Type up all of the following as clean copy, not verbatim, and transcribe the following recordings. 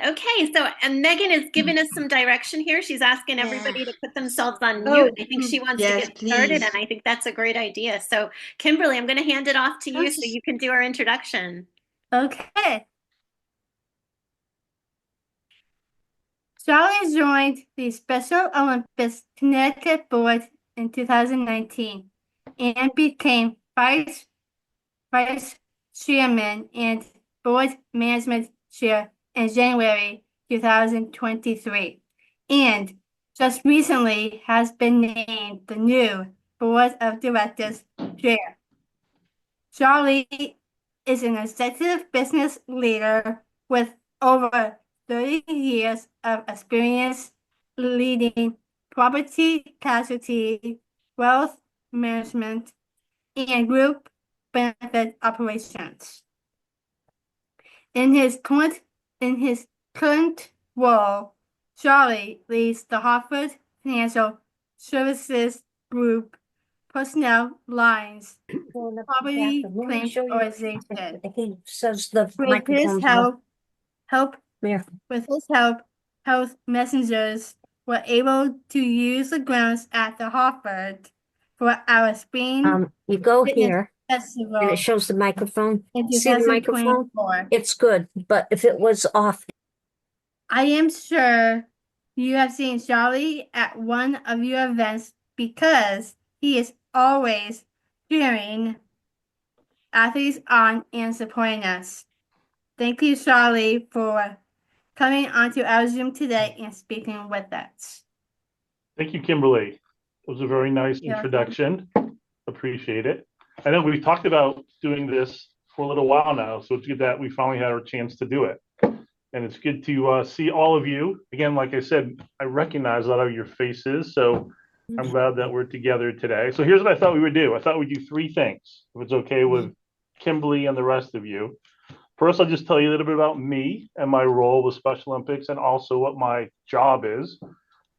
Okay, so and Megan is giving us some direction here. She's asking Yeah. everybody to put themselves on mute. Oh, I think she wants to yes, get started, and please. I think that's a great idea. So, Kimberly, I'm going to hand it off to you so Okay. you can do our introduction. Okay. Charlie joined the Special Olympics Connecticut Board in 2019 and became vice chairman and board management chair in January 2023, and just recently has been named the new board of directors chair. Charlie is an executive business leader with over 30 years of experience leading property casualty, wealth management, and group benefit operations. In his current in his current role, Charlie leads the Hartford Financial Services Group personnel lines Going up to the property bathroom. Let me claims show you. organization. He says the With his microphone's off. help There. with his help, health messengers were able to use the grounds at the Hartford for our Spring You go Fitness here and it Festival shows the microphone. in See the microphone? 2024. It's good, but if it was off, I am sure you have seen Charlie at one of your events because he is always cheering athletes on and supporting us. Thank you, Charlie, for coming onto our Zoom today and speaking with us. Thank you, Kimberly. It was a very nice Yeah. introduction. Appreciate it. I know we've talked about doing this for a little while now, so it's good that we finally had our chance to do it. And it's good to see all of you. Again, like I said, I recognize a lot of your faces, so I'm glad that we're together today. So here's what I thought we would do. I thought we'd do three things, if it's okay with Kimberly and the rest of you. First, I'll just tell you a little bit about me and my role with Special Olympics and also what my job is.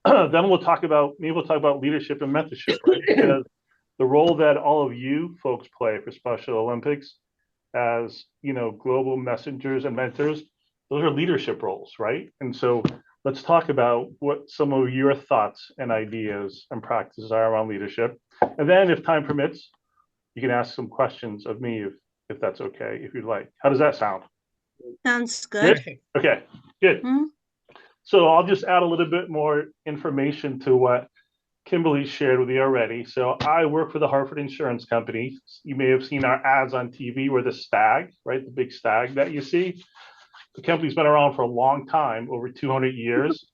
Then we'll talk about leadership and mentorship, right? Because the role that all of you folks play for Special Olympics as global messengers and mentors, those are leadership roles, right? And so let's talk about what some of your thoughts and ideas and practices are around leadership. And then if time permits, you can ask some questions of me if that's okay, if you'd like. How does that sound? Sounds good. Okay, good. Mhm. So I'll just add a little bit more information to what Kimberly shared with you already. So I work for the Hartford Insurance Company. You may have seen our ads on TV. We're the stag, right? The big stag that you see. The company's been around for a long time, over 200 years.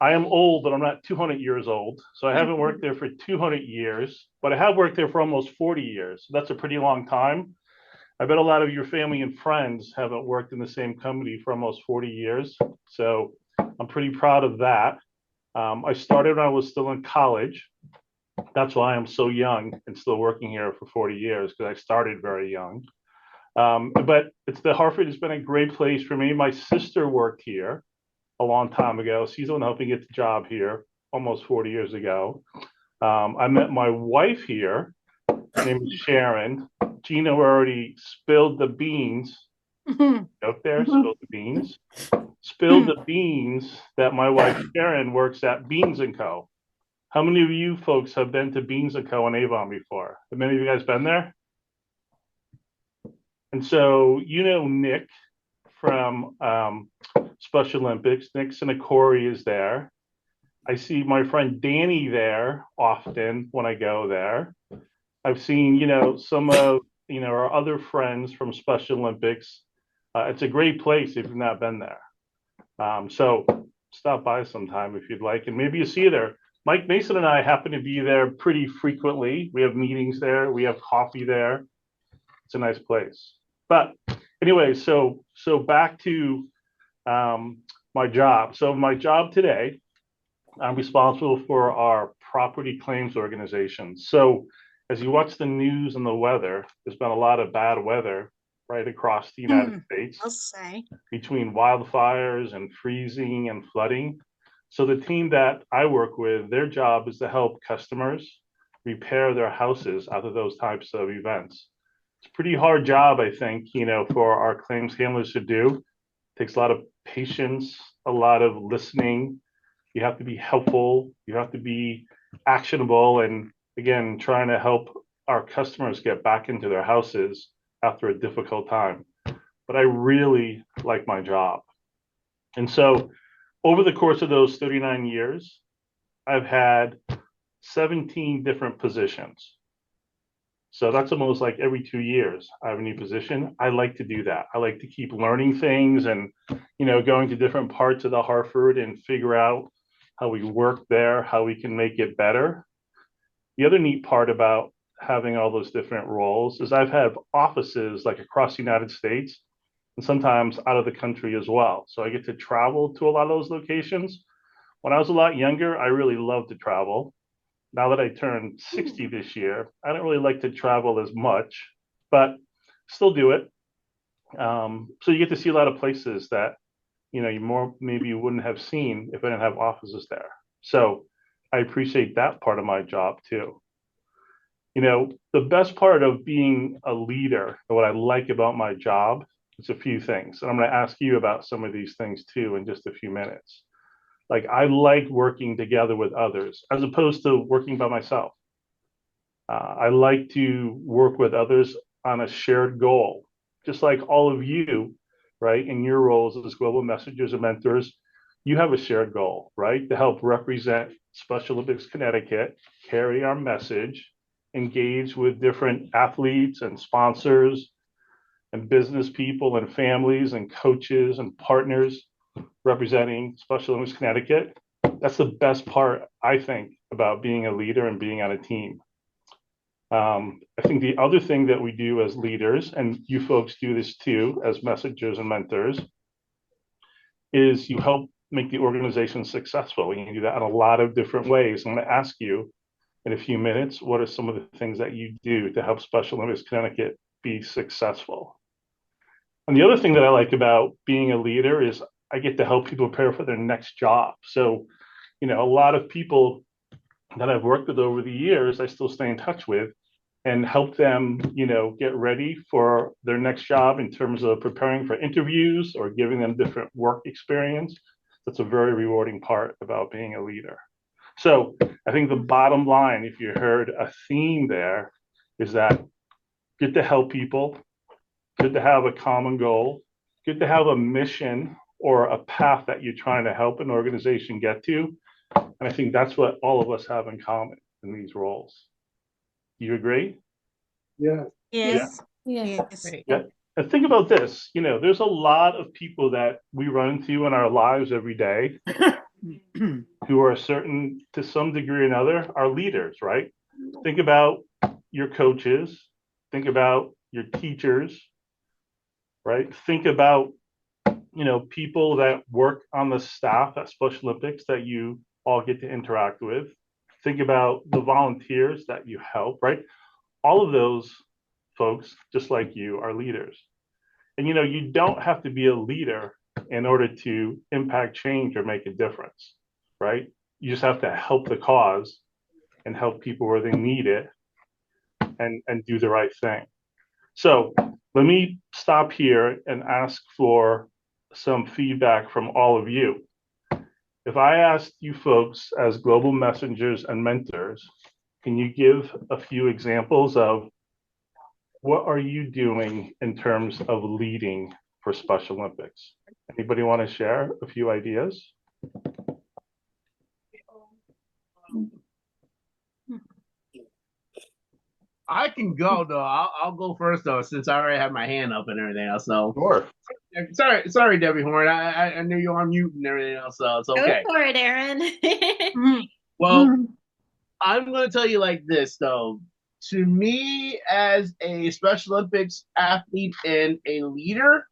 I am old, but I'm not 200 years old. So I haven't worked there for 200 years, but I have worked there for almost 40 years. So that's a pretty long time. I bet a lot of your family and friends haven't worked in the same company for almost 40 years. So I'm pretty proud of that. I started when I was still in college. That's why I'm so young and still working here for 40 years, because I started very young. But it's the Hartford has been a great place for me. My sister worked here a long time ago. She's the one helping get the job here almost 40 years ago. I met my wife here. Her name is Sharon. Gina already spilled the beans out there, spilled the beans. Spilled the beans that my wife Sharon works at Beans & Co. How many of you folks have been to Beans & Co. in Avon before? Have many of you guys been there? And so Nick from Special Olympics. Nick Sinacori is there. I see my friend Danny there often when I go there. I've seen, some of, our other friends from Special Olympics. It's a great place if you've not been there. So stop by sometime if you'd like, and maybe you see you there. Mike Mason and I happen to be there pretty frequently. We have meetings there. We have coffee there. It's a nice place. But anyway, so back to my job. So my job today, I'm responsible for our property claims organization. So as you watch the news and the weather, there's been a lot of bad weather right across the United States. I'll say. Between wildfires and freezing and flooding. So the team that I work with, their job is to help customers repair their houses after those types of events. It's a pretty hard job, I think, for our claims handlers to do. takes a lot of patience, a lot of listening. You have to be helpful. You have to be actionable. And again, trying to help our customers get back into their houses after a difficult time. But I really like my job. And so over the course of those 39 years, I've had 17 different positions. So that's almost like every 2 years I have a new position. I like to do that. I like to keep learning things and, going to different parts of the Hartford and figure out how we work there, how we can make it better. The other neat part about having all those different roles is I've had offices like across the United States and sometimes out of the country as well. So I get to travel to a lot of those locations. When I was a lot younger, I really loved to travel. Now that I turned 60 this year, I don't really like to travel as much, but still do it. So you get to see a lot of places that, maybe you wouldn't have seen if I didn't have offices there. So I appreciate that part of my job too. The best part of being a leader and what I like about my job is a few things. And I'm going to ask you about some of these things too in just a few minutes. Like I like working together with others as opposed to working by myself. I like to work with others on a shared goal, just like all of you, right? In your roles as global messengers and mentors, you have a shared goal, right? To help represent Special Olympics Connecticut, carry our message, engage with different athletes and sponsors and business people and families and coaches and partners representing Special Olympics Connecticut. That's the best part, I think, about being a leader and being on a team. I think the other thing that we do as leaders, and you folks do this too as messengers and mentors, is you help make the organization successful. And you can do that in a lot of different ways. I'm going to ask you in a few minutes, what are some of the things that you do to help Special Olympics Connecticut be successful? And the other thing that I like about being a leader is I get to help people prepare for their next job. So, a lot of people that I've worked with over the years, I still stay in touch with and help them, get ready for their next job in terms of preparing for interviews or giving them different work experience. That's a very rewarding part about being a leader. So I think the bottom line, if you heard a theme there, is that good to help people, good to have a common goal, good to have a mission or a path that you're trying to help an organization get to. And I think that's what all of us have in common in these roles. Do you agree? Yeah. Yes. Yes. Yeah. And think about this, there's a lot of people that we run into in our lives every day who are certain to some degree or another are leaders, right? Think about your coaches, think about your teachers, right? Think about, people that work on the staff at Special Olympics that you all get to interact with. Think about the volunteers that you help, right? All of those folks, just like you, are leaders. And you don't have to be a leader in order to impact change or make a difference, right? You just have to help the cause and help people where they need it and do the right thing. So let me stop here and ask for some feedback from all of you. If I asked you folks as global messengers and mentors, can you give a few examples of what are you doing in terms of leading for Special Olympics? Anybody want to share a few ideas? I can go though. I'll go first though, since I already have my hand up and everything else. So Sure. sorry, Debbie Horn. I knew you were on mute and everything else, so it's okay. Go for it, Aaron. Well, I'm going to tell you like this though. To me, as a Special Olympics athlete and a leader,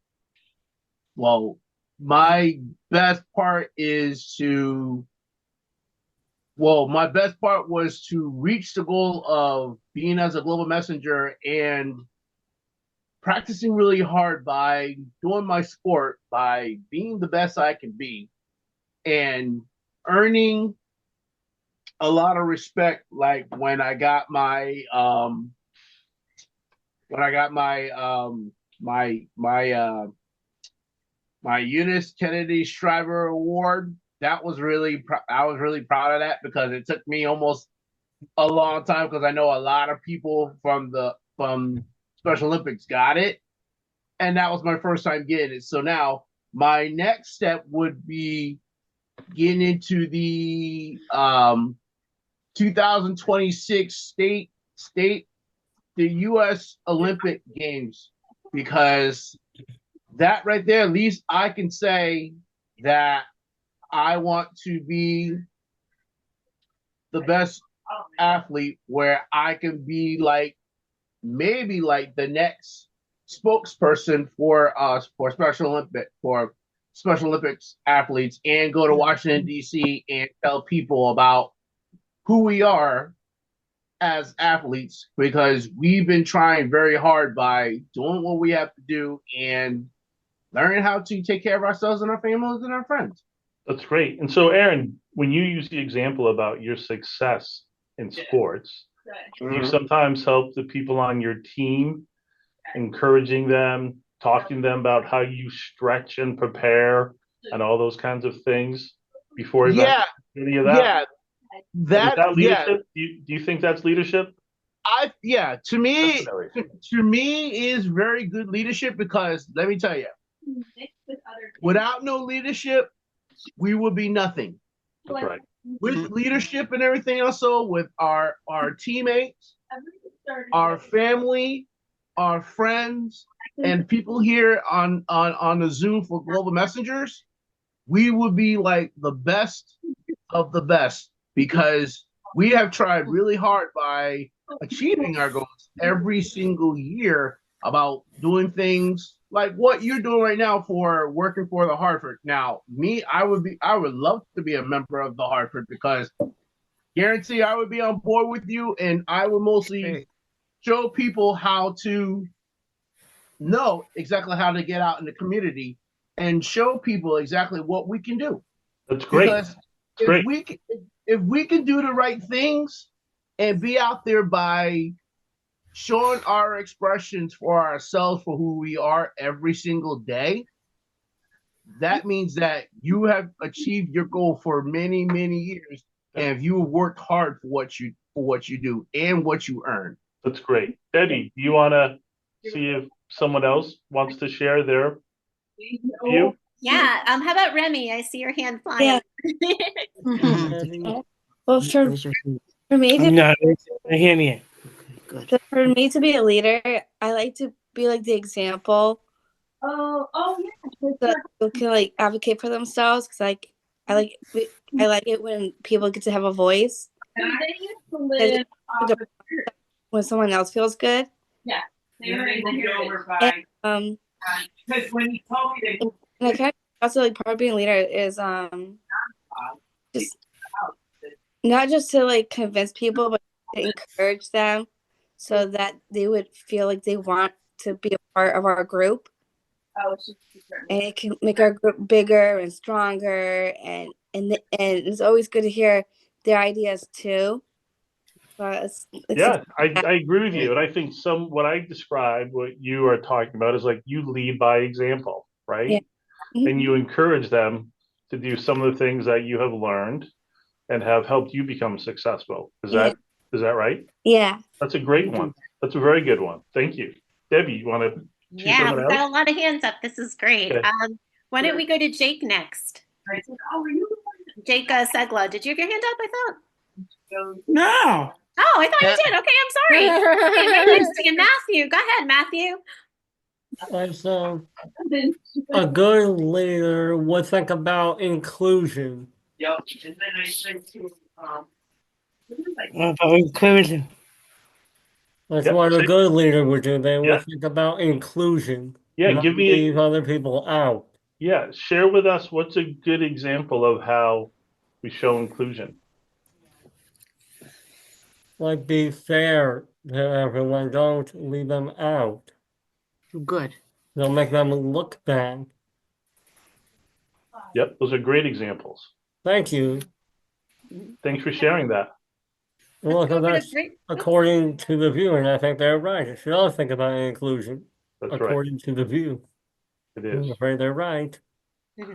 well, my best part was to reach the goal of being as a global messenger and practicing really hard by doing my sport, by being the best I can be, and earning a lot of respect. Like when I got my my Eunice Kennedy Shriver Award. That was really I was really proud of that because it took me almost a long time because I know a lot of people from Special Olympics got it, and that was my first time getting it. So now my next step would be getting into the 2026 the U.S. Olympic Games, because that right there, at least I can say that I want to be the best athlete where I can be like maybe like the next spokesperson for Special Olympics athletes and go to Washington D.C. and tell people about who we are as athletes, because we've been trying very hard by doing what we have to do and learning how to take care of ourselves and our families and our friends. That's great. And so, Aaron, when you use the example about your success in sports, you sometimes help the people on your team, encouraging them, talking to them about how you stretch and prepare and all those kinds of things before events. Any of that? Yeah. Is that leadership? Do you think that's leadership? To me is very good leadership, because let me tell you, without no leadership, we would be nothing. That's right. With leadership and everything else, so with our teammates, our family, our friends, and people here on the Zoom for Global Messengers, we would be like the best of the best, because we have tried really hard by achieving our goals every single year about doing things like what you're doing right now for working for the Hartford. Now, I would love to be a member of the Hartford, because guarantee I would be on board with you, and I would mostly show people how to know exactly how to get out in the community and show people exactly what we can do. That's great. Because if we can do the right things and be out there by showing our expressions for ourselves for who we are every single day, that means that you have achieved your goal for many, many years, and if you have worked hard for what you do and what you earn. That's great. Debbie, do you want to see if someone else wants to share their view? Yeah. How about Remy? I see your hand flying. Well, for me to No, I hear me. So for me to be a leader, I like to be like the example. So that people can like advocate for themselves, because I like it when people get to have a voice. When someone else feels good. And, and I kind of also like part of being a leader is just not just to like convince people, but to encourage them so that they would feel like they want to be a part of our group. And it can make our group bigger and stronger, and it's always good to hear their ideas too. Yeah, I agree with you. And I think what I described, what you are talking about, is like you lead by example, right? Yeah. Mm-hmm. And you encourage them to do some of the things that you have learned and have helped you become successful. Is that right? Yeah. That's a great one. That's a very good one. Thank you. Debbie, you want to choose Yeah, someone we've else? got a lot of hands up. This is great. Okay. Why don't we go to Jake next? Jake Segla, did you have your hand up, I thought? No. Oh, I thought you did. Okay, I'm sorry. Okay, right next to you, Matthew. Go ahead, Matthew. So, a good leader would think about inclusion. About inclusion. That's Yep. what a good leader would do. They would Yeah. think about inclusion. Yeah, not give me leave other people out. Yeah, share with us what's a good example of how we show inclusion. Like, be fair to everyone. Don't leave them out. Good. Don't make them look bad. Yep, those are great examples. Thank you. Thanks for sharing that. Well, so Over to that's Brit- according to the view, and I think they're right. You should all think about inclusion That's right. according to the view. It I'm is. afraid they're right. All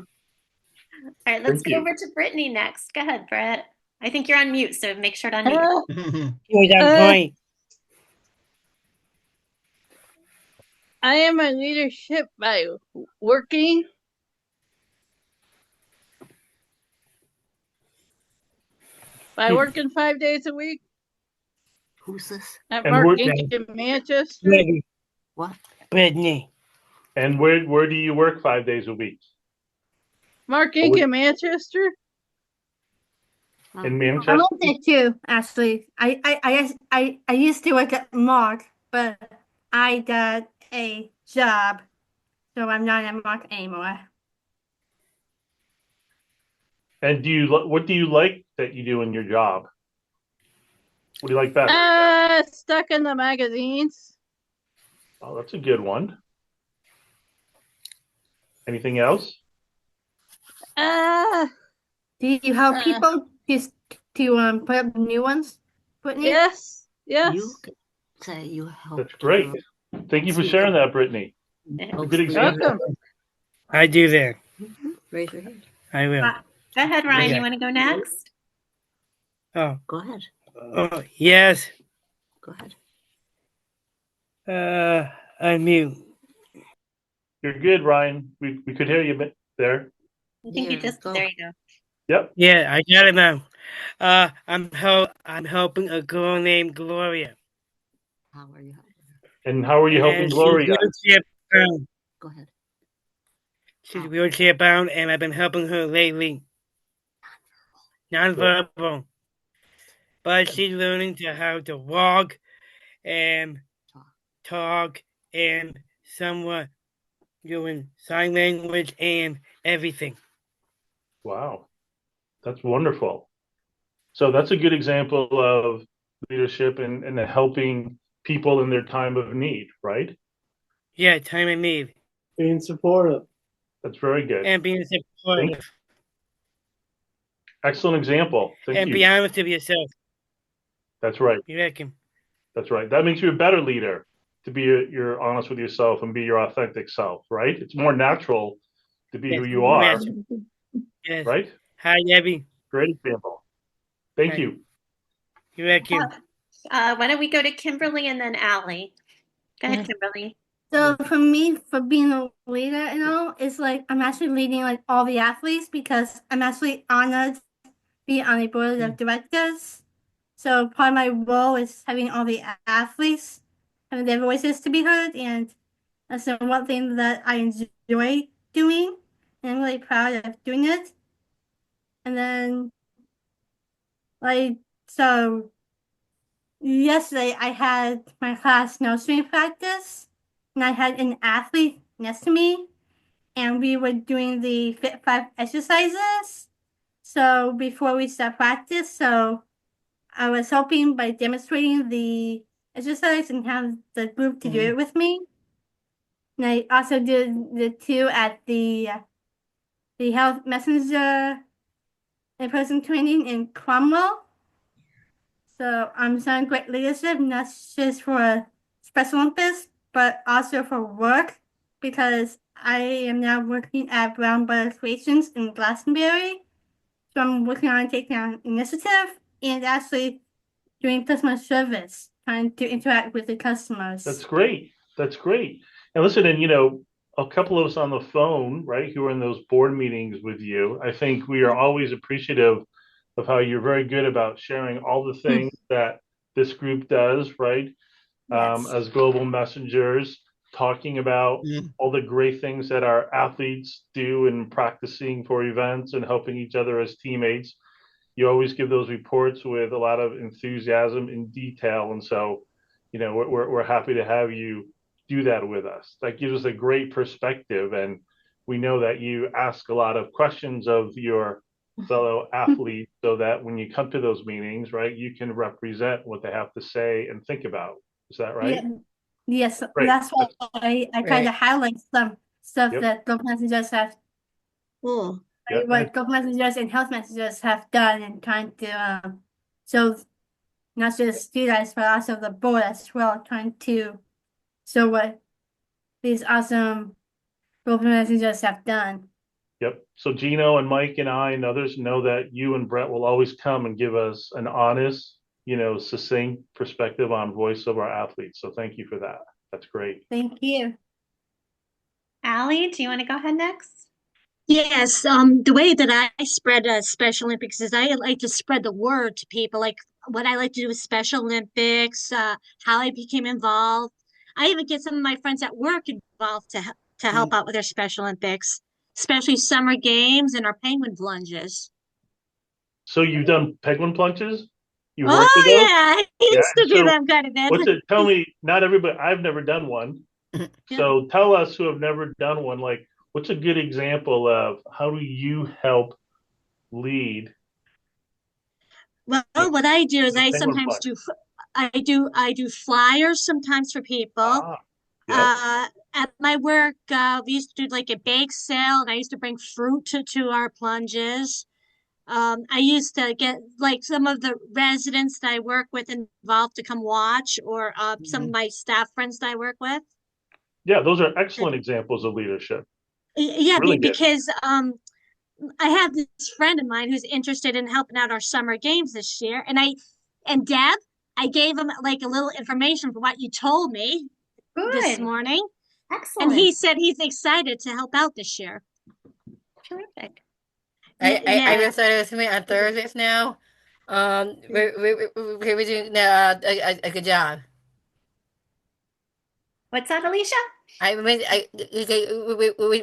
right, let's Thank go you. over to Brittany next. Go ahead, Brett. I think you're on mute, so make sure to unmute. He was on Uh, point. I am a leadership by working. By working 5 days a week Who's this? at And Mark where- Inc. in Manchester. Brittany. What? Brittany. And where do you work 5 days a week? Mark Inc. in Manchester. In I Manchester? went there too, actually. I used to work at Mark, but I got a job, so I'm not at Mark anymore. And what do you like that you do in your job? What do you like best? Stuck in the magazines. Oh, that's a good one. Anything else? Uh, Do you help people just to put up new ones, Brittany? yes, yes. You could say you help. That's great. Thank you for sharing that, Brittany. Good example. Welcome. I do that. Raise your hand. I will. Go ahead, Ryan. Okay. You want to go next? Oh, Go ahead. yes. Go ahead. Unmute. You're good, Ryan. We could hear you there. I think you There, just go. there you go. Yep. Yeah, I got it now. I'm helping a girl named Gloria. How are you helping? And how are you helping And Gloria? she's wheelchair bound. Go ahead. She's wheelchair bound, and I've been helping her lately. Nonverbal. But she's learning how to walk and talk and somewhat doing sign language and everything. Wow. That's wonderful. So that's a good example of leadership and helping people in their time of need, right? Yeah, time of need. Being supportive. That's very good. And being supportive. Excellent example. Thank And you. be honest with yourself. That's right. You reckon? That's right. That makes you a better leader to be you're honest with yourself and be your authentic self, right? It's more natural to be who you are, Yes. right? Hi, Debbie. Great example. Thank Hi. you. You reckon? Why don't we go to Kimberly and then Allie? Go ahead, Kimberly. So for me, for being a leader and all, it's like I'm actually leading like all the athletes because I'm actually honored to be on the board of directors. So part of my role is having all the athletes having their voices to be heard, and that's the one thing that I enjoy doing, and I'm really proud of doing it. And then, like, so yesterday I had my class nursery practice, and I had an athlete next to me, and we were doing the Fit 5 exercises. So before we start practice, so I was hoping by demonstrating the exercise and have the group to do it with me. And I also did the two at the health messenger in-person training in Cromwell. So I'm showing great leadership, not just for Special Olympics, but also for work, because I am now working at Brown Butter Creations in Glastonbury. So I'm working on taking on initiative and actually doing customer service, trying to interact with the customers. That's great. That's great. And listen, and a couple of us on the phone, right, who are in those board meetings with you, I think we are always appreciative of how you're very good about sharing all the things that this group does, right? Yes. As global messengers, talking about all the great things that our athletes do in practicing for events and helping each other as teammates. You always give those reports with a lot of enthusiasm and detail. And so, we're happy to have you do that with us. That gives us a great perspective. And we know that you ask a lot of questions of your fellow athletes so that when you come to those meetings, right, you can represent what they have to say and think about. Is that right? Yeah. Yes, Great. that's why I try to highlight some stuff Yep. that global messengers have, Yeah. what global messengers and health messengers have done, and trying to show not just you guys but also the board as well, trying to show what these awesome global messengers have done. Yep. So Gino and Mike and I and others know that you and Brett will always come and give us an honest, succinct perspective on voice of our athletes. So thank you for that. That's great. Thank you. Allie, do you want to go ahead next? Yes, the way that I spread Special Olympics is I like to spread the word to people, like what I like to do with Special Olympics, how I became involved. I even get some of my friends at work involved to help out with their Special Olympics, especially summer games and our penguin plunges. So you've done penguin plunges? You worked with Oh those? yeah, I Yeah. used to do So them kind of what's bit. it? Tell me, not everybody, I've never done one. So tell us who have never done one, like, what's a good example of how do you help lead Well, the what I do is I penguin sometimes plunge? do I do flyers sometimes for people. Ah, yep. Uh, at my work, we used to do like a bake sale, and I used to bring fruit to our plunges. I used to get like some of the residents that I work with involved to come watch, or some of my staff friends that I work with. Yeah, those are excellent examples of leadership. Yeah, Really good. because I have this friend of mine who's interested in helping out our summer games this year, and Deb, I gave him like a little information for what you told me this Good. morning, and Excellent. he said he's excited to help out this year. Terrific. Yeah. will start listening on Thursdays now. We're doing a good job. What's that, Alicia?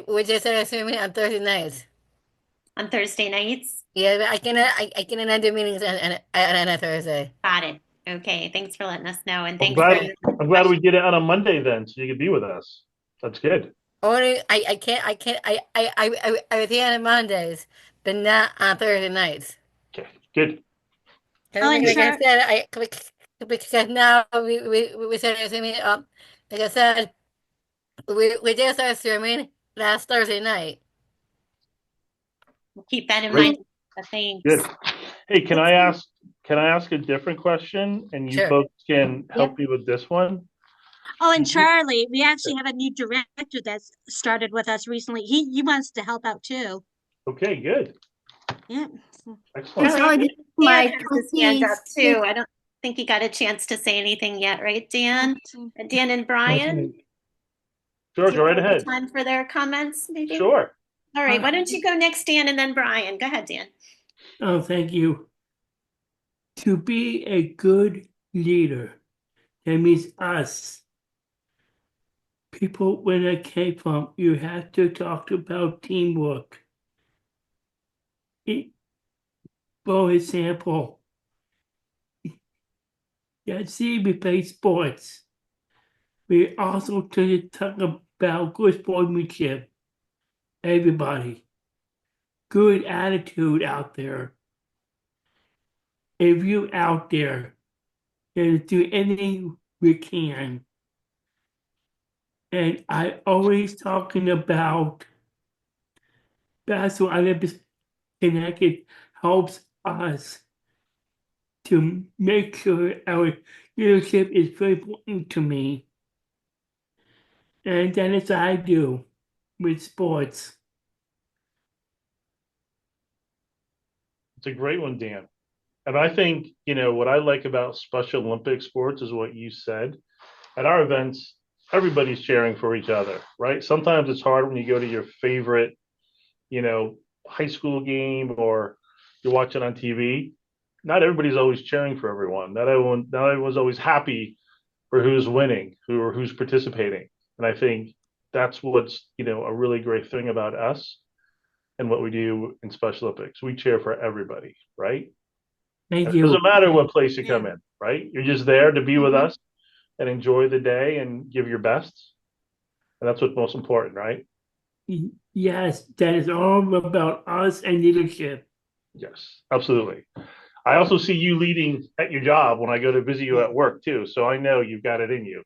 We just started swimming on Thursday nights. On Thursday nights? Yeah, but I cannot do meetings on a Thursday. Got it. Okay. Thanks for letting us know. And I'm thanks for glad I'm glad we did it on a Monday then, so you could be with us. That's good. Only I was here on Mondays, but not on Thursday nights. Okay, good. Oh, and Like I sure. said, because now we started swimming. Like I said, we just started swimming last Thursday night. We'll keep that in Great. mind. Thanks. Good. Hey, can I ask a different question and you Sure. folks can help me with this one? Oh, and Charlie, we actually have a new director that's started with us recently. He wants to help out too. Okay, good. Yeah. Excellent. It's already Dan my has his hand up too. 26th. I don't think he got a chance to say anything yet, right, Dan? Dan and Brian? Sure, Do you go right have ahead. time for their comments, maybe? Sure. All right. Why don't you go next, Dan, and then Brian? Go ahead, Dan. Oh, thank you. To be a good leader, that means us. People, where I came from, you have to talk about teamwork. For example, see, we play sports. We also talk about good sportsmanship. Everybody, good attitude out there. If you out there, then do anything we can. And I always talking about that's why Olympics Connected helps us to make sure our leadership is very important to me. And that is what I do with sports. It's a great one, Dan. And I think, what I like about Special Olympic sports is what you said. At our events, everybody's cheering for each other, right? Sometimes it's hard when you go to your favorite, high school game or you watch it on TV. Not everybody's always cheering for everyone. Not everyone's always happy for who's winning, who's participating. And I think that's what's, a really great thing about us and what we do in Special Olympics. We cheer for everybody, right? Thank It you. doesn't matter what place you come in, right? You're just there to be with Mhm. us and enjoy the day and give your best. And that's what's most important, right? Yes, that is all about us and leadership. Yes, absolutely. I also see you leading at your job when I go to visit you at work too. So I know you've got it in you.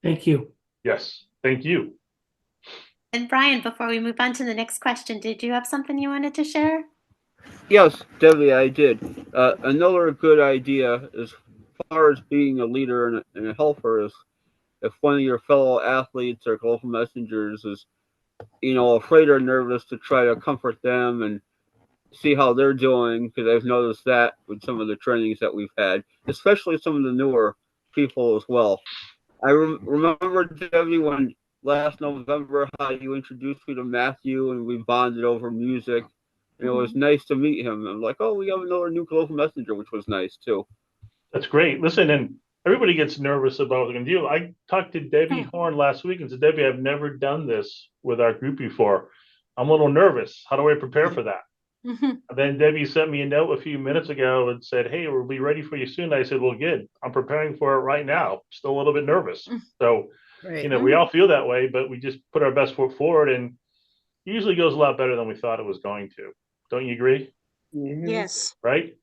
Thank you. Yes. Thank you. And Brian, before we move on to the next question, did you have something you wanted to share? Yes, Debbie, I did. Another good idea as far as being a leader and a helper is if one of your fellow athletes or global messengers is afraid or nervous to try to comfort them and see how they're doing, because I've noticed that with some of the trainings that we've had, especially some of the newer people as well. I remember, Debbie, when last November, how you introduced me to Matthew and we bonded over music. And it was nice to meet him. I'm like, oh, we have another new global messenger, which was nice too. That's great. Listen, and everybody gets nervous about what they're going to do. I talked to Debbie Horn last week and said, Debbie, I've never done this with our group before. I'm a little nervous. How do I prepare for that? And then Debbie sent me a note a few minutes ago and said, hey, we'll be ready for you soon. I said, well, good. I'm preparing for it right now. Still a little bit nervous. So, we all feel that way, but we just put our best foot forward, and it usually goes a lot better than we thought it was going to. Don't you agree? Yes. Right?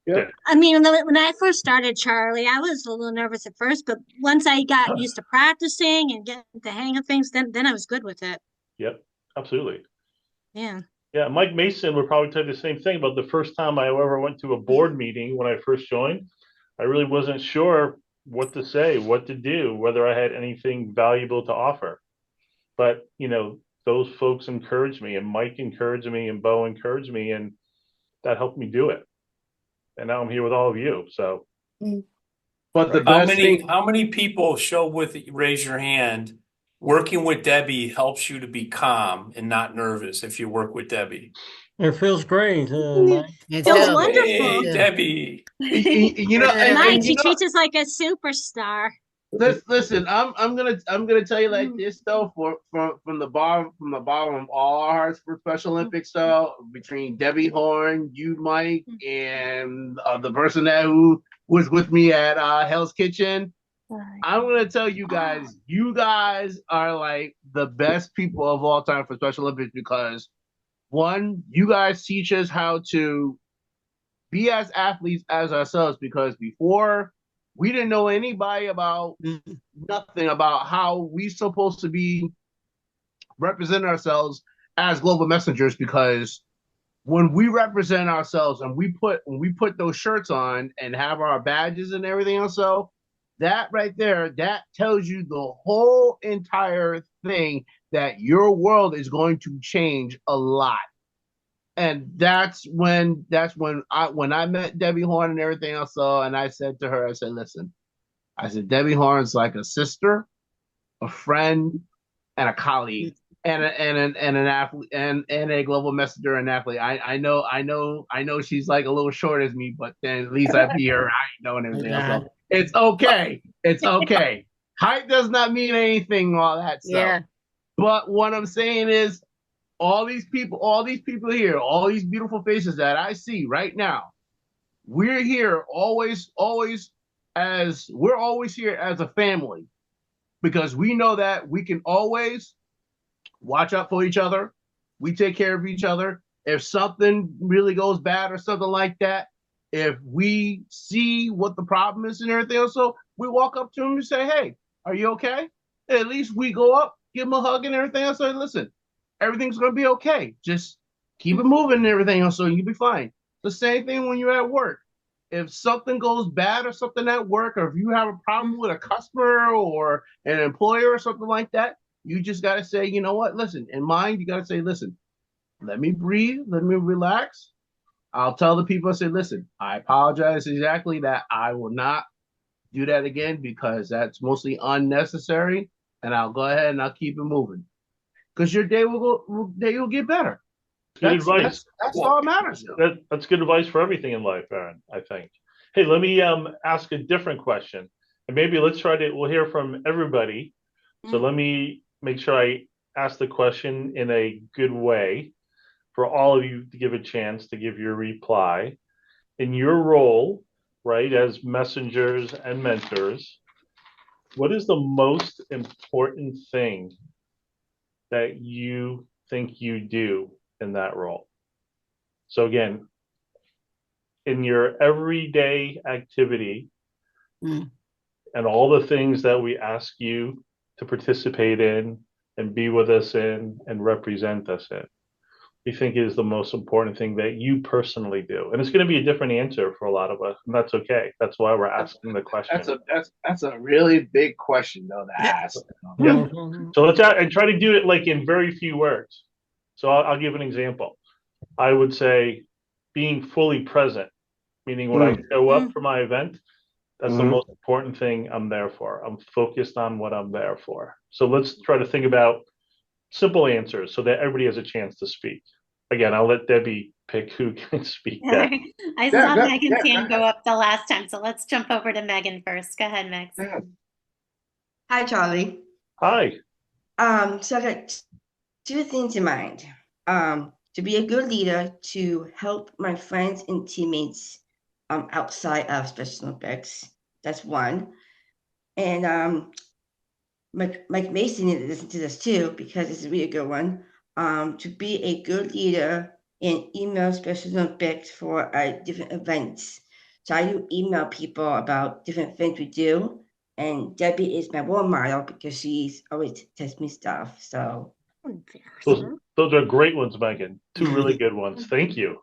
Yep. I mean, when I first started, Charlie, I was a little nervous at first, but once I got used to practicing and getting the hang of things, then I was good with it. Yep, absolutely. Yeah. Yeah, Mike Mason would probably tell you the same thing about the first time I ever went to a board meeting when I first joined. I really wasn't sure what to say, what to do, whether I had anything valuable to offer. But, those folks encouraged me, and Mike encouraged me, and Bo encouraged me, and that helped me do it. And now I'm here with all of you. So, But the best thing, How many people show with raise your hand? Working with Debbie helps you to be calm and not nervous if you work with Debbie. It feels great, Mike. It feels wonderful. Hey, Debbie. Mike, she treats us like a superstar. Listen, I'm gonna tell you like this though, from the bottom of all our hearts for Special Olympics though, between Debbie Horn, you, Mike, and the person who was with me at Hell's Kitchen. I'm gonna tell you guys are like the best people of all time for Special Olympics, because one, you guys teach us how to be as athletes as ourselves, because before we didn't know anybody about nothing about how we supposed to be representing ourselves as global messengers, because when we represent ourselves and we put those shirts on and have our badges and everything else, so that right there, that tells you the whole entire thing, that your world is going to change a lot. And that's when I met Debbie Horn and everything else. So, and I said to her, I said, listen, I said, Debbie Horn's like a sister, a friend, and a colleague, and an athlete, and a global messenger and athlete. I know she's like a little short as me, but then at least I be her height, and everything else. So it's okay. It's okay. Height does not mean anything, all that stuff. Yeah. But what I'm saying is, all these people here, all these beautiful faces that I see right now, we're here always here as a family, because we know that we can always watch out for each other. We take care of each other. If something really goes bad or something like that, if we see what the problem is and everything else, so we walk up to them and say, hey, are you okay? And at least we go up, give them a hug and everything else, and listen, everything's going to be okay. Just keep it moving and everything else, so you'll be fine. The same thing when you're at work. If something goes bad or something at work, or if you have a problem with a customer or an employer or something like that, you just got to say, you know what, listen, in mind, you got to say, listen, let me breathe, let me relax. I'll tell the people, I say, listen, I apologize exactly that I will not do that again, because that's mostly unnecessary, and I'll go ahead and I'll keep it moving. Because your day will get better. Good advice. That's all that matters. That's good advice for everything in life, Aaron, I think. Hey, let me ask a different question. And maybe we'll hear from everybody. So let me make sure I ask the question in a good way for all of you to give a chance to give your reply. In your role, right, as messengers and mentors, what is the most important thing that you think you do in that role? So again, in your everyday activity and all the things that we ask you to participate in and be with us in and represent us in, you think is the most important thing that you personally do? And it's going to be a different answer for a lot of us, and that's okay. That's why we're asking the question. That's a really big question though to ask. Yeah. So let's and try to do it like in very few words. So I'll give an example. I would say being fully present, meaning when I show up for my event, that's the most important thing I'm there for. I'm focused on what I'm there for. So let's try to think about simple answers so that everybody has a chance to speak. Again, I'll let Debbie pick who can speak next. I saw Megan's hand go up the last time, so let's jump over to Megan first. Go ahead, Megs. Hi, Charlie. Hi. So I got two things in mind. To be a good leader, to help my friends and teammates outside of Special Olympics. That's one. And Mike Mason needed to listen to this too, because it's a really good one. To be a good leader and email Special Olympics for different events. So I do email people about different things we do. And Debbie is my role model because she's always texts me stuff. So Those are great ones, Megan. Two really good ones. Thank you.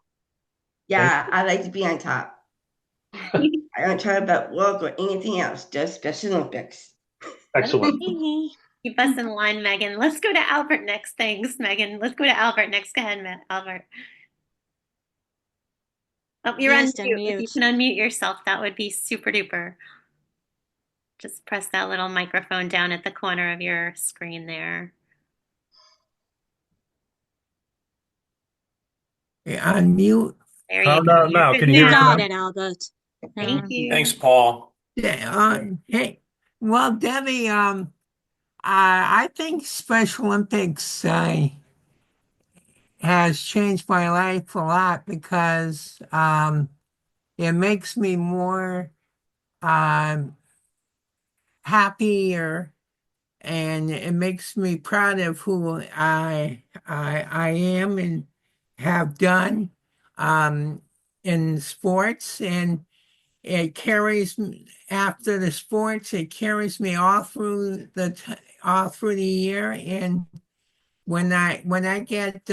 yeah, I like to be on top. I don't try about work or anything else, just Special Olympics. Excellent. Keep us in line, Megan. Let's go to Albert next. Thanks, Megan. Let's go to Albert next. Go ahead, Albert. Oh, you're on mute. If you can unmute yourself, that would be super duper. Just press that little microphone down at the corner of your screen there. On mute. There you go. now? Can you You hear me got now? it, Albert. Thank you. Thanks, Paul. Yeah, hey, well, Debbie, I think Special Olympics has changed my life a lot because it makes me more happier, and it makes me proud of who I am and have done in sports, and it carries after the sports. It carries me all through the year, and when I get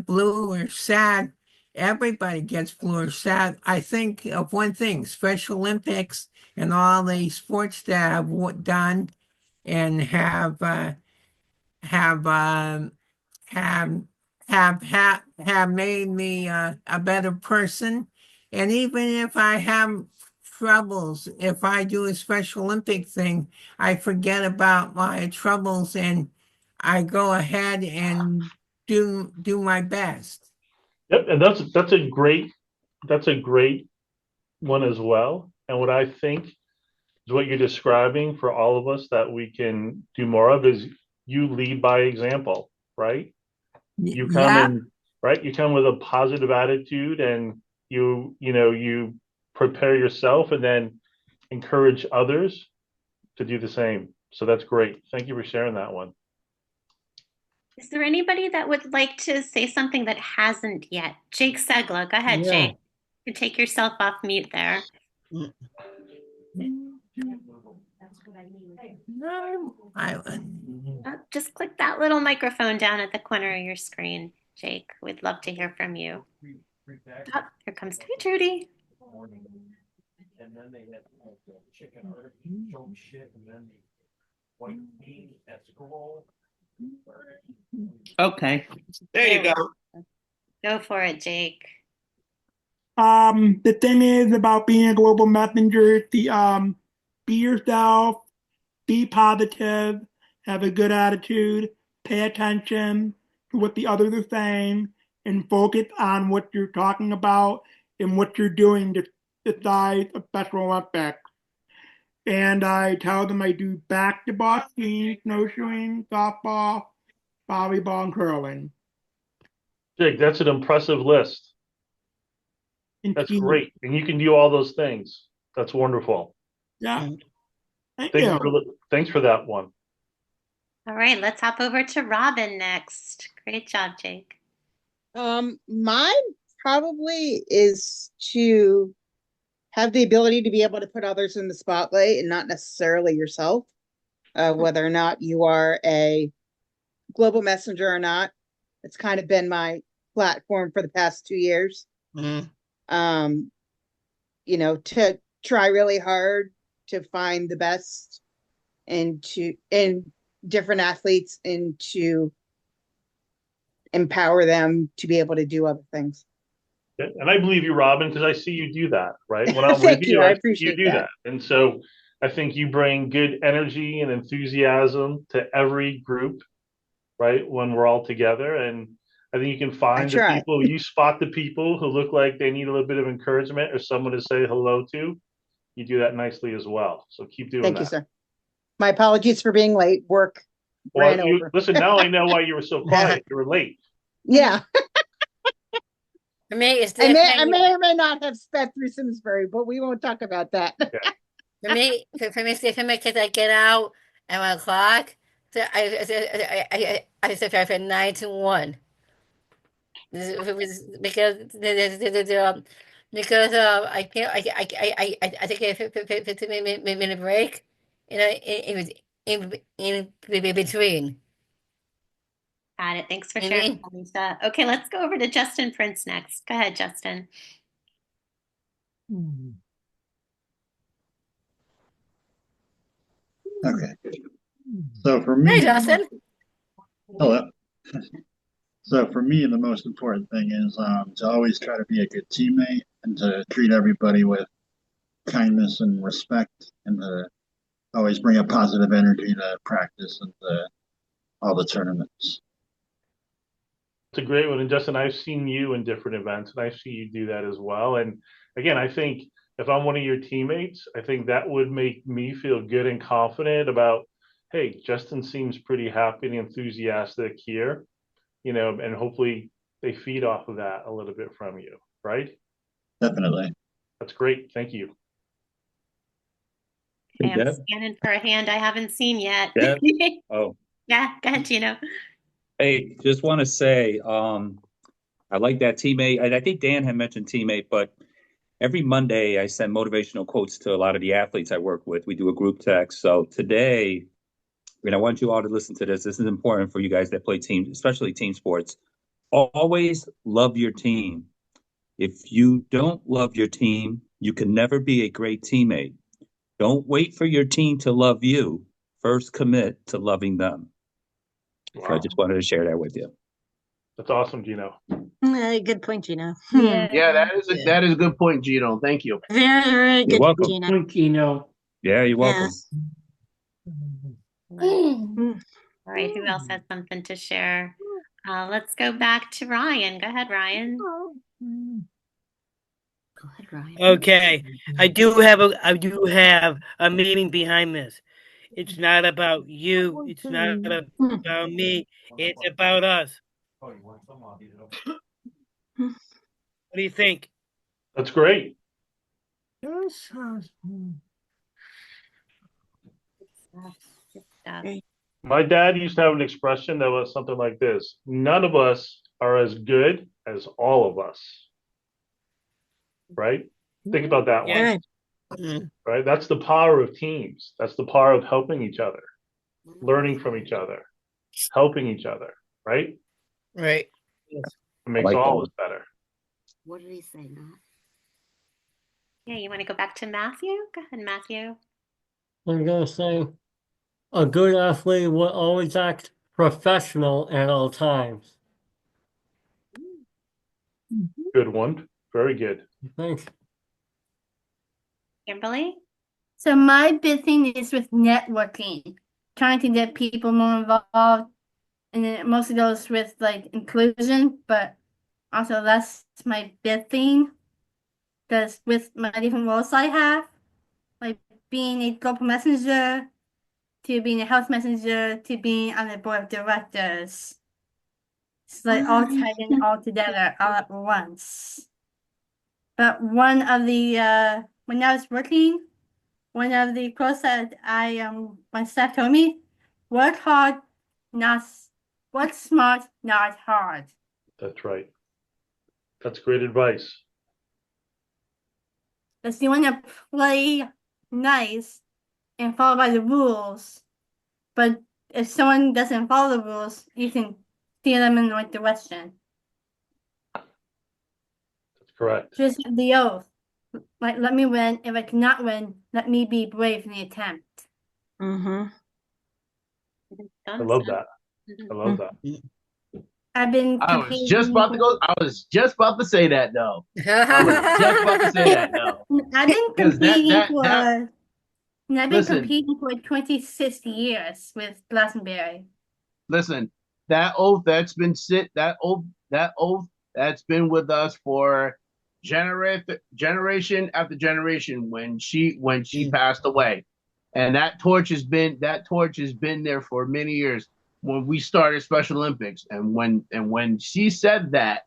blue or sad, everybody gets blue or sad. I think of one thing: Special Olympics and all the sports that I've done and have have have made me a better person. And even if I have troubles, if I do a Special Olympic thing, I forget about my troubles and I go ahead and do my best. Yep, and that's a great one as well. And what I think is what you're describing for all of us that we can do more of is you lead by example, right? You come Yeah. you come with a positive attitude, and you prepare yourself and then encourage others to do the same. So that's great. Thank you for sharing that one. Is there anybody that would like to say something that hasn't yet? Jake Segla, go ahead, Yeah. Jake. You can take yourself off mute there. Just click that little microphone down at the corner of your screen, Jake. We'd love to hear from you. Oh, here comes Trudy. And then they had chicken show shit, and then white meat at school. Okay. There you go. Go for it, Jake. The thing is about being a global messenger, be yourself, be positive, have a good attitude, pay attention to what the others are saying, and focus on what you're talking about and what you're doing to decide a Special Olympics. And I tell them I do basketball, skiing, snowshoeing, softball, volleyball, and curling. Jake, that's an impressive list. That's great. And you can do all those things. That's wonderful. Yeah. Thank you. Thanks for that one. All right, let's hop over to Robin next. Great job, Jake. Mine probably is to have the ability to be able to put others in the spotlight and not necessarily yourself, whether or not you are a global messenger or not. It's kind of been my platform for the past 2 years. Um, to try really hard to find the best and different athletes and to empower them to be able to do other things. And I believe you, Robin, because I see you do that, right? When I'm with Thank you. I I see you appreciate do that. And so I think you bring good energy and enthusiasm to every group, right? When we're all together. And I think you can find the try. people, you spot the people who look like they need a little bit of encouragement or someone to say hello to. You do that nicely as well. So keep doing Thank that. you, sir. My apologies for being late. Work ran over. Listen, now I know why you were so quiet. You were late. Yeah. For me, it's I different. may or may not have sped through Simsbury, but we won't talk about that. For me, it's different because I get out at 1 o'clock. So I start from 9 to 1. Because I can't I take a 15-minute break, in between. Got it. Thanks for You sharing, mean? Lisa. Okay, let's go over to Justin Prince next. Go ahead, Justin. Okay. So for me, Hey, Justin. hello. So for me, the most important thing is to always try to be a good teammate and to treat everybody with kindness and respect, and to always bring a positive energy to practice and to all the tournaments. It's a great one. And Justin, I've seen you in different events and I see you do that as well. And again, I think if I'm one of your teammates, I think that would make me feel good and confident about, hey, Justin seems pretty happy and enthusiastic here, and hopefully they feed off of that a little bit from you, right? Definitely. That's great. Thank you. Okay, I'm scanning for a hand I haven't seen yet. Deb? Oh, Yeah, go ahead, Gino. hey, just want to say, I like that teammate. And I think Dan had mentioned teammate, but every Monday I send motivational quotes to a lot of the athletes I work with. We do a group text. So today, I want you all to listen to this. This is important for you guys that play team, especially team sports. Always love your team. If you don't love your team, you can never be a great teammate. Don't wait for your team to love you. First commit to loving them. Wow. So I just wanted to share that with you. That's awesome, Gino. Good point, Gino. Yeah, that is a good point, Gino. Thank you. Very, very You're good, welcome. Gino. Point, Gino. Yeah, you're welcome. Yes. All right, who else has something to share? Let's go back to Ryan. Go ahead, Ryan. Go ahead, Ryan. Okay, I do have a meaning behind this. It's not about you. It's not about me. It's about us. What do you think? That's great. My dad used to have an expression that was something like this: none of us are as good as all of us. Right? Think about that one. Right? That's the power of teams. That's the power of helping each other, learning from each other, helping each other, right? Right. It makes like all that. of us better. What did he say, Matt? Yeah, you want to go back to Matthew? Go ahead, Matthew. I'm gonna say a good athlete will always act professional at all times. Good one. Very good. Thanks. Kimberly? So my big thing is with networking, trying to get people more involved, and it mostly goes with like inclusion, but also that's my big thing. Because with my different roles I have, like being a global messenger, to being a health messenger, to being on the board of directors. It's like all tied in all together all at once. But one of the when I was working, one of the quotes that my staff told me, work hard, work smart, not hard. That's right. That's great advice. Because you want to play nice and follow by the rules. But if someone doesn't follow the rules, you can steer them in the right direction. That's correct. Just the oath. Like, let me win. If I cannot win, let me be brave in the attempt. Mm-hmm. I love that. I love that. I've been I was just about to go. I was just about to say that though. I was just about to say that though. I've been Because I've been listen, competing for 26 years with Glastonbury. listen, that oath that's been that oath that's been with us for generation after generation when she passed away. And that torch has been there for many years when we started Special Olympics. And when she said that,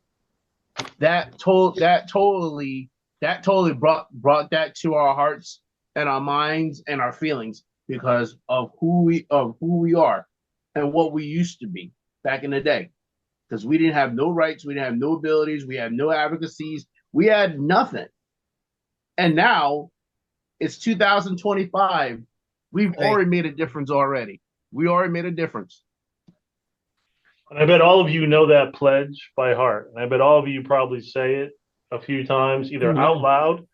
that totally brought that to our hearts and our minds and our feelings because of who we are and what we used to be back in the day. Because we didn't have no rights, we didn't have no abilities, we had no advocacies, we had nothing. And now it's 2025. We've already made a difference already. We already made a difference. And I bet all of you know that pledge by heart. And I bet all of you probably say it a few times, either out loud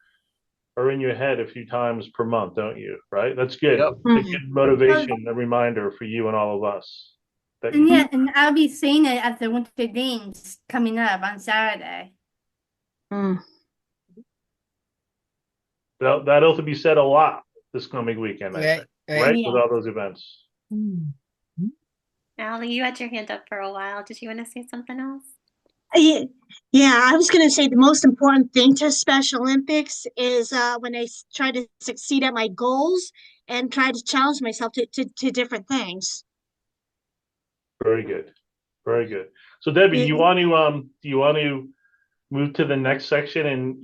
or in your head a few times per month, don't you? Right? That's good. Yep. It's a good motivation, a reminder for you and all of us. And yeah, and I'll be saying it at the Winter Games coming up on Saturday. That'll be said a lot this coming weekend, I think, right? Yeah. With all those events. Allie, you had your hand up for a while. Did you want to say something else? Yeah, I was going to say the most important thing to Special Olympics is when I try to succeed at my goals and try to challenge myself to different things. Very good. Very good. So Debbie, do you want to move to the next section and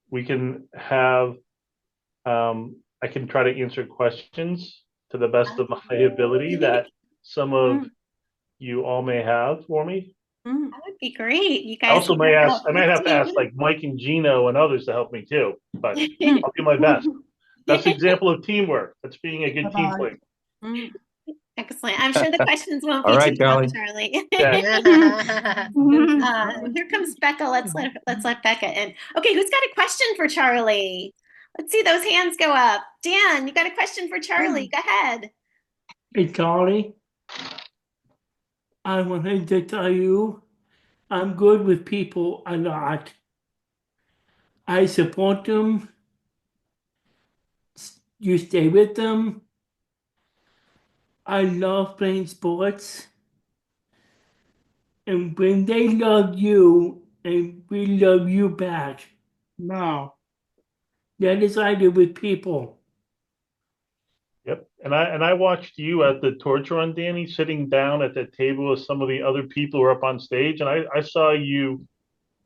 we can have I can try to answer questions to the best of my ability that some of you all may have for me. That would be great. You I guys also can may work ask, out I might have to 15 ask like Mike and Gino and others to help me too, but I'll do my best. That's the example of teamwork. That's being a good team player. Excellent. I'm sure the questions won't All be right, too tough, Charlie. Charlie. Here comes Becca. Let's let Becca in. Okay, who's got a question for Charlie? Let's see those hands go up. Dan, you got a question for Charlie. Go ahead. Hey, Charlie. I wanted to tell you I'm good with people a lot. I support them. You stay with them. I love playing sports. And when they love you and we love you back, No. that is I do with people. Yep. And I watched you at the torch run, Danny, sitting down at that table with some of the other people who were up on stage, and I saw you,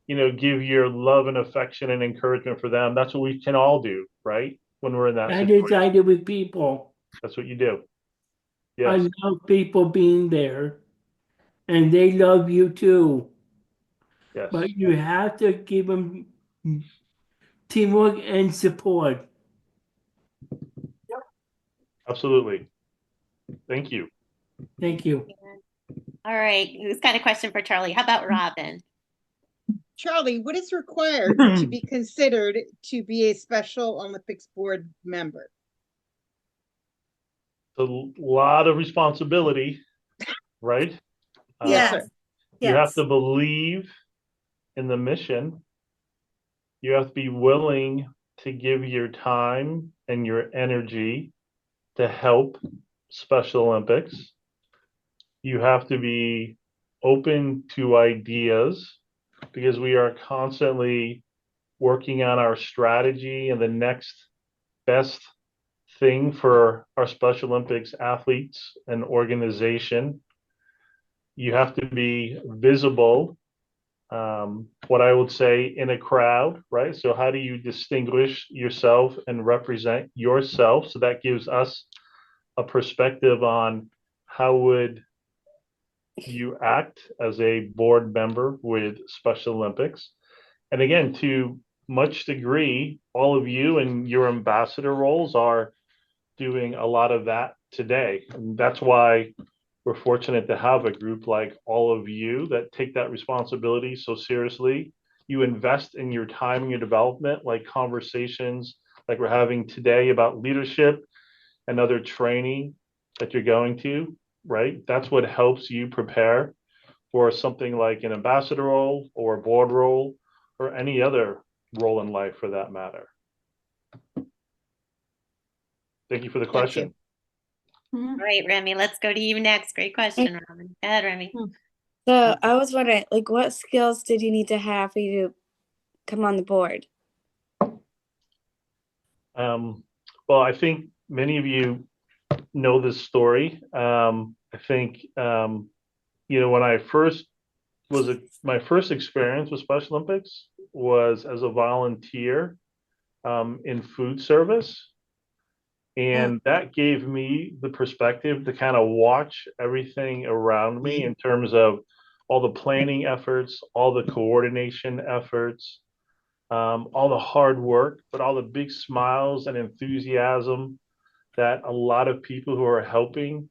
give your love and affection and encouragement for them. That's what we can all do, right? When we're in that That situation. is I do with people. That's what you do. I Yes. love people being there. And they love you too. Yes. But you have to give them teamwork and support. Absolutely. Thank you. Thank you. All right, who's got a question for Charlie? How about Robin? Charlie, what is required to be considered to be a Special Olympics board member? A lot of responsibility, right? Yes, sir. You have to believe in the mission. You have to be willing to give your time and your energy to help Special Olympics. You have to be open to ideas because we are constantly working on our strategy and the next best thing for our Special Olympics athletes and organization. You have to be visible, what I would say, in a crowd, right? So how do you distinguish yourself and represent yourself? So that gives us a perspective on how would you act as a board member with Special Olympics. And again, to much degree, all of you and your ambassador roles are doing a lot of that today. And that's why we're fortunate to have a group like all of you that take that responsibility so seriously. You invest in your time and your development, like conversations like we're having today about leadership and other training that you're going to, right? That's what helps you prepare for something like an ambassador role or a board role or any other role in life for that matter. Thank you for the question. All right, Remy, let's go to you next. Great question, Robin. Go ahead, Remy. So I was wondering, like, what skills did you need to have for you to come on the board? Well, I think many of you know this story. I think, when I first my first experience with Special Olympics was as a volunteer in food service. And that gave me the perspective to kind of watch everything around me in terms of all the planning efforts, all the coordination efforts, all the hard work, but all the big smiles and enthusiasm that a lot of people who are helping,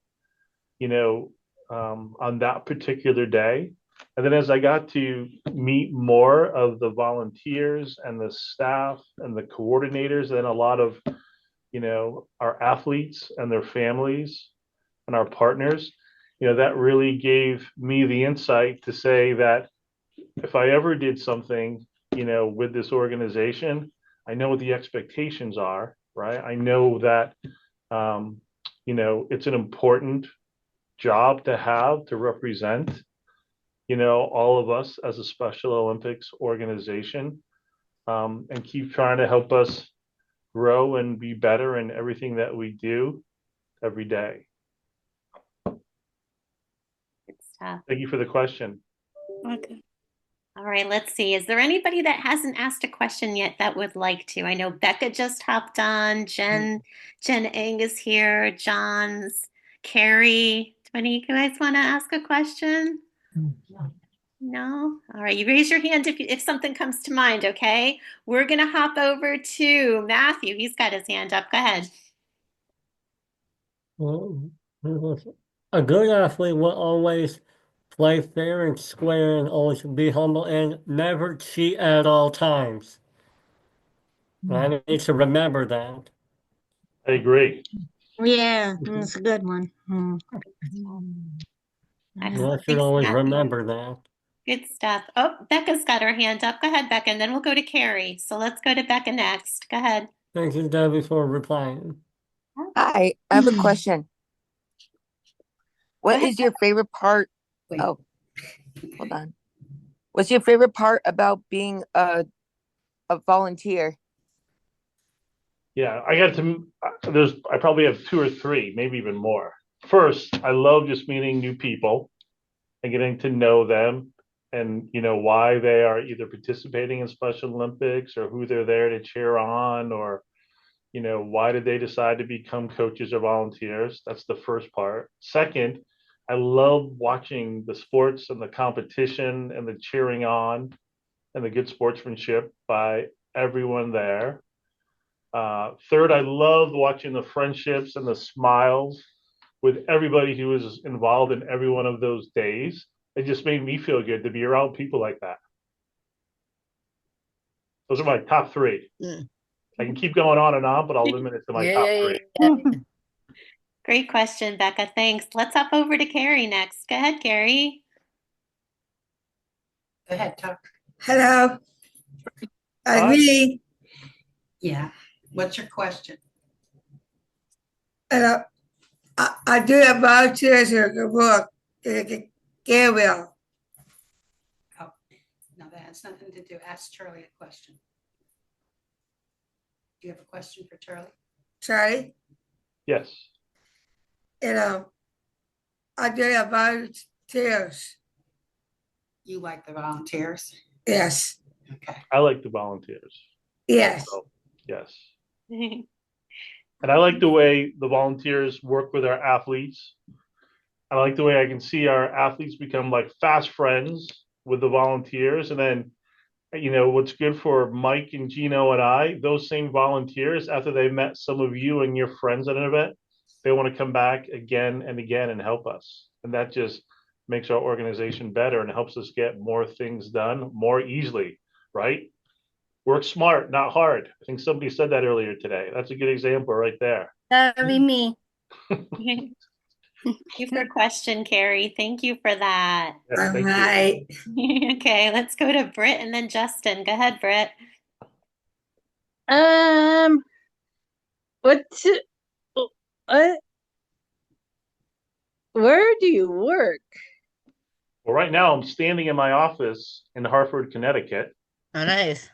on that particular day. And then as I got to meet more of the volunteers and the staff and the coordinators and a lot of our athletes and their families and our partners, that really gave me the insight to say that if I ever did something, with this organization, I know what the expectations are, right? I know that, it's an important job to have to represent, all of us as a Special Olympics organization, and keep trying to help us grow and be better in everything that we do every day. Good stuff. Thank you for the question. Okay. All right, let's see. Is there anybody that hasn't asked a question yet that would like to? I know Becca just hopped on. Jen Eng is here. John's, Carrie. Do any of you guys want to ask a question? No? All right, you raise your hand if something comes to mind, okay? We're going to hop over to Matthew. He's got his hand up. Go ahead. Well, a good athlete will always play fair and square and always be humble and never cheat at all times. And I need to remember that. I agree. Yeah, that's a good one. I Excellent. should Thanks, always Matthew. remember that. Good stuff. Oh, Becca's got her hand up. Go ahead, Becca, and then we'll go to Carrie. So let's go to Becca next. Go ahead. Thank you, Debbie, for replying. Hi, I have a question. What ahead, is your favorite part? Oh, hold on. What's your favorite part about being a volunteer? Yeah, I probably have two or three, maybe even more. First, I love just meeting new people and getting to know them and, why they are either participating in Special Olympics or who they're there to cheer on or, why did they decide to become coaches or volunteers? That's the first part. Second, I love watching the sports and the competition and the cheering on and the good sportsmanship by everyone there. Third, I loved watching the friendships and the smiles with everybody who was involved in every one of those days. It just made me feel good to be around people like that. Those are my top three. I can keep going on and on, but I'll limit it to my top three. Great question, Becca. Thanks. Let's hop over to Carrie next. Go ahead, Carrie. Go ahead, talk. Hello. Me. Yeah. What's your question? And I do have volunteers who work in Gabriel. Oh, no, that has nothing to do. Ask Charlie a question. Do you have a question for Charlie? Charlie? Yes. I do have volunteers. You like the volunteers? Yes. Okay. I like the volunteers. Yes. Also, yes. And I like the way the volunteers work with our athletes. I like the way I can see our athletes become like fast friends with the volunteers. And then, what's good for Mike and Gino and I, those same volunteers, after they met some of you and your friends at an event, they want to come back again and again and help us. And that just makes our organization better and helps us get more things done more easily, right? Work smart, not hard. I think somebody said that earlier today. That's a good example right there. That would be me. Thank you for question, Carrie. Thank you for that. Yes, All thank right. Okay, let's go to Britt and then Justin. Go ahead, Britt. What? What? Where do you work? Well, right now I'm standing in my office in Hartford, Connecticut. Oh, nice.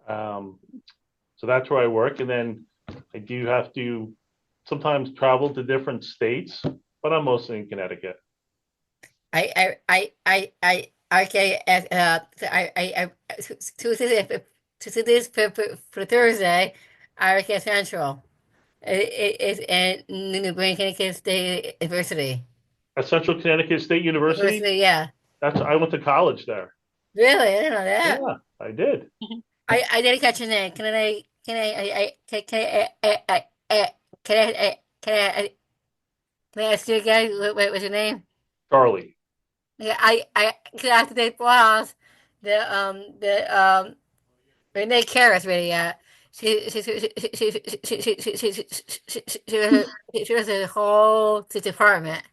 So that's where I work. And then I do have to sometimes travel to different states, but I'm mostly in Connecticut. Okay, Tuesdays for Thursday, RK Central. It is at New Brain Connecticut State University. At Central Connecticut State University? Yeah. I went to college there. Really? I didn't know that. Yeah, I did. I didn't catch your name. Can I ask you again? What was your name? Charlie. Yeah, cause after they boss, the Renee Karras really, she was a whole department.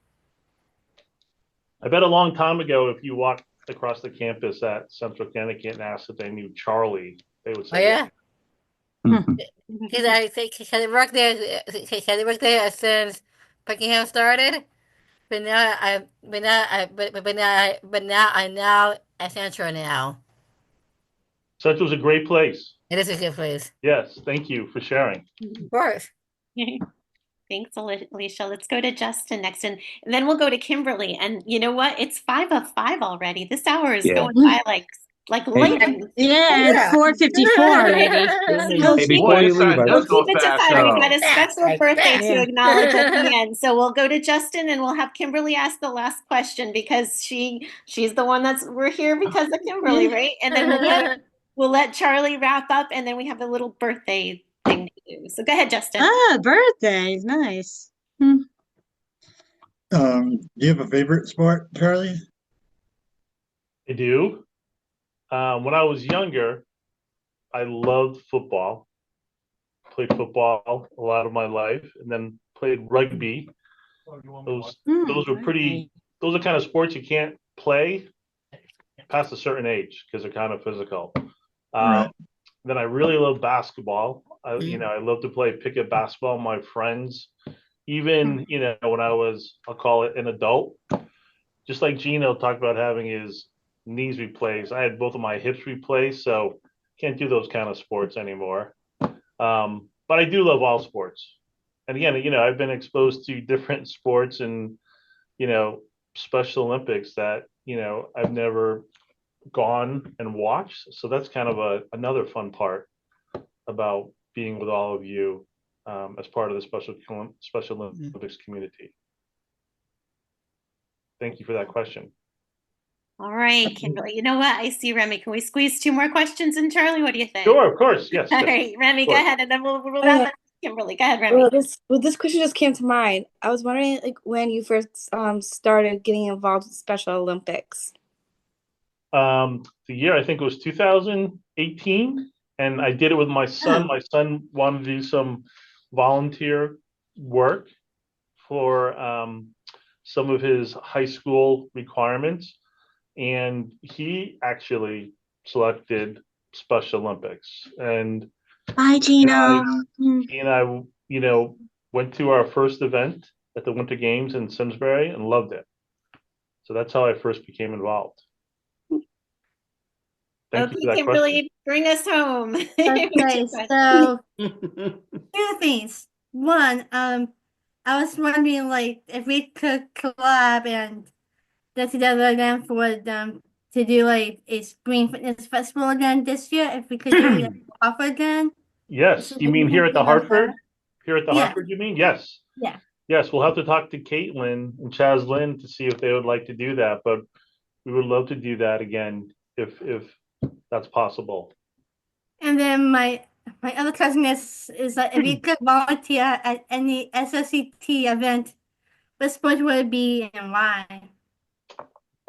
I bet a long time ago, if you walked across the campus at Central Connecticut and asked if they knew Charlie, they would Oh say yeah. yes. Because I worked there since Buckingham started, but now I'm now at Central now. Central's a great place. It is a good place. Yes, thank you for sharing. Of course. Thanks, Alicia. Let's go to Justin next, and then we'll go to Kimberly. And you know what? It's 5 of 5 already. This hour is going by like lightning. Yeah, it's 4:54 already. Hey, before you leave, We'll keep it to 5. We've got a special Like birthday that. to acknowledge at the end. So we'll go to Justin and we'll have Kimberly ask the last question because she's the one we're here because of Kimberly, right? And then we'll let Charlie wrap up, and then we have a little birthday thing to do. So go ahead, Justin. Ah, birthdays, nice. Do you have a favorite sport, Charlie? I do. When I was younger, I loved football. Played football a lot of my life, and then played rugby. Those are pretty. Those are kind of sports you can't play past a certain age because they're kind of physical. Right. Then I really love basketball. I love to play pickup basketball with my friends. Even, when I was, I'll call it an adult, just like Gino talked about having his knees replaced. I had both of my hips replaced, so can't do those kind of sports anymore. But I do love all sports. And again, I've been exposed to different sports and, Special Olympics that, I've never gone and watched. So that's kind of another fun part about being with all of you as part of the Special Olympics community. Thank you for that question. All right, Kimberly. You know what? I see Remy. Can we squeeze 2 more questions in, Charlie? What do you think? Sure, of course. Yes. All yes, right, Remy, of go course. ahead, and then we'll wrap up. Kimberly, go ahead, Remy. This question just came to mind. I was wondering, when you first started getting involved with Special Olympics. The year, I think it was 2018, and I did it with my son. My son wanted to do some volunteer work for some of his high school requirements, and he actually selected Special Olympics. And Bye, Gino. he and I, went to our first event at the Winter Games in Simsbury and loved it. So that's how I first became involved. Thank you for that Kimberly, question. bring us home. Okay, so 2 things. One, I was wondering if we could collab and get together again for them to do a spring fitness festival again this year. If we could do it offer again. Yes, you mean here at the Hartford? Here at the Yeah. Hartford, you mean? Yes. Yeah. Yes, we'll have to talk to Caitlin and Chaz Lynn to see if they would like to do that, but we would love to do that again if that's possible. And then my My other question is that if you could volunteer at any SOCT event, what sport would it be and why?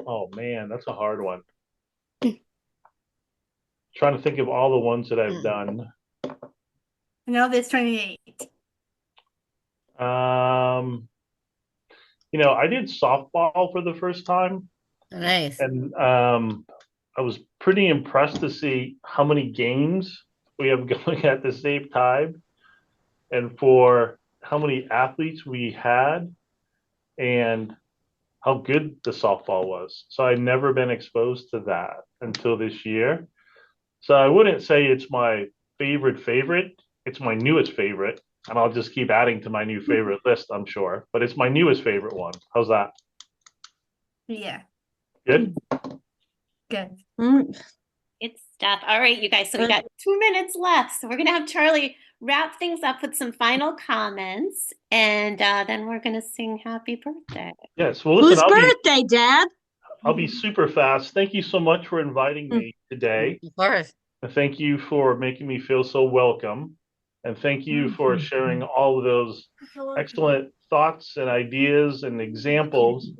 Oh man, that's a hard one. Trying to think of all the ones that I've done. I know there's 28. I did softball for the first time. Nice. And I was pretty impressed to see how many games we have going at the same time and for how many athletes we had and how good the softball was. So I'd never been exposed to that until this year. So I wouldn't say it's my favorite. It's my newest favorite. And I'll just keep adding to my new favorite list, I'm sure. But it's my newest favorite one. How's that? Yeah. Good? Good. Good stuff. All right, you guys. So we got 2 minutes left. So we're going to have Charlie wrap things up with some final comments. And then we're going to sing happy birthday. Yes. Well, listen, Whose birthday, Deb? I'll be super fast. Thank you so much for inviting me today. Of course. And thank you for making me feel so welcome. And thank you for sharing all of those excellent thoughts and ideas and examples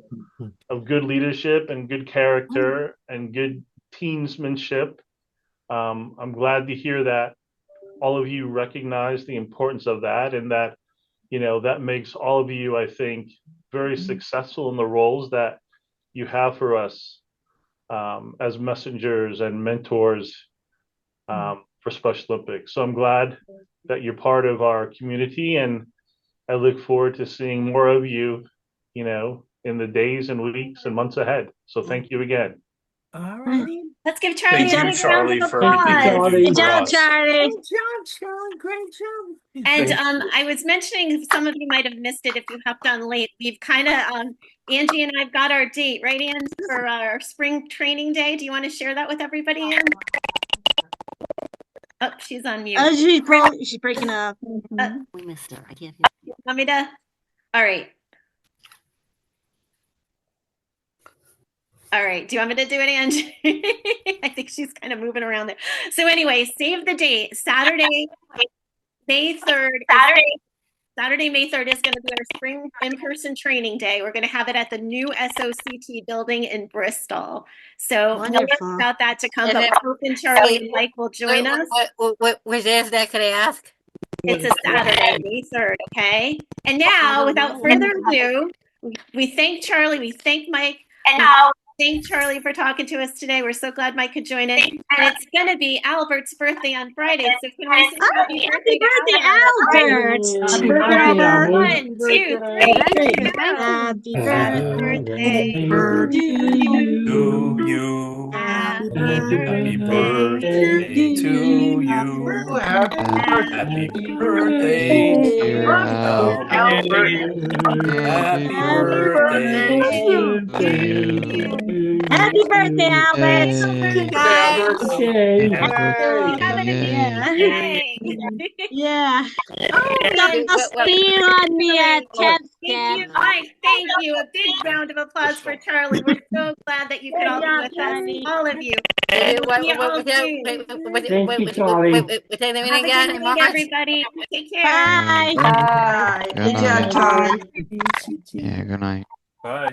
of good leadership and good character and good teamsmanship. I'm glad to hear that all of you recognize the importance of that and that, that makes all of you, I think, very successful in the roles that you have for us as messengers and mentors for Special Olympics. So I'm glad that you're part of our community, and I look forward to seeing more of you, in the days and weeks and months ahead. So thank you again. All righty. Let's give Charlie Thank a you, big Charlie, round of for everything applause. you do Good for job, us. Charlie. Good job, Charlie. Great job. And I was mentioning, some of you might have missed it if you hopped on late. We've kind of, Angie and I've got our date, right, Ange, for our spring training day. Do you want to share that with everybody, Ange? Oh, she's on mute. Oh, she's breaking up. We missed her. I can't hear. Want me to? All right. All right. Do you want me to do it, Angie? I think she's kind of moving around there. So anyway, save the date. Saturday, May 3rd. Saturday, May 3rd is going to be our spring in-person training day. We're going to have it at the new SOCT building in Bristol. So more Wonderful. about that to come, And but then- we're hoping Charlie and Mike will join us. What day is that? Can I ask? It's a Saturday, May 3rd, okay? And now, without further ado, we thank Charlie, we thank Mike, and thank Charlie for talking to us today. We're so glad Mike could join us. And it's going to be Albert's birthday on Friday, so can we sing happy birthday to Albert. Happy birthday, Albert. 1, 2, 3. Happy birthday To you. Happy Happy birthday to you. Happy birthday, dear Albert. Happy birthday to you. Happy birthday, Albert. guys. Yeah. And I'll see you on the 10th, thank you, Deb. Mike. Thank you. A big round of applause for Charlie. We're so glad that you could all be with us, all of you. Wait, We'll see you all wait, soon. Thank you, Charlie. Have a good night, everybody. Take care. Bye. Good Good job, night. Charlie. Yeah, good night. Bye.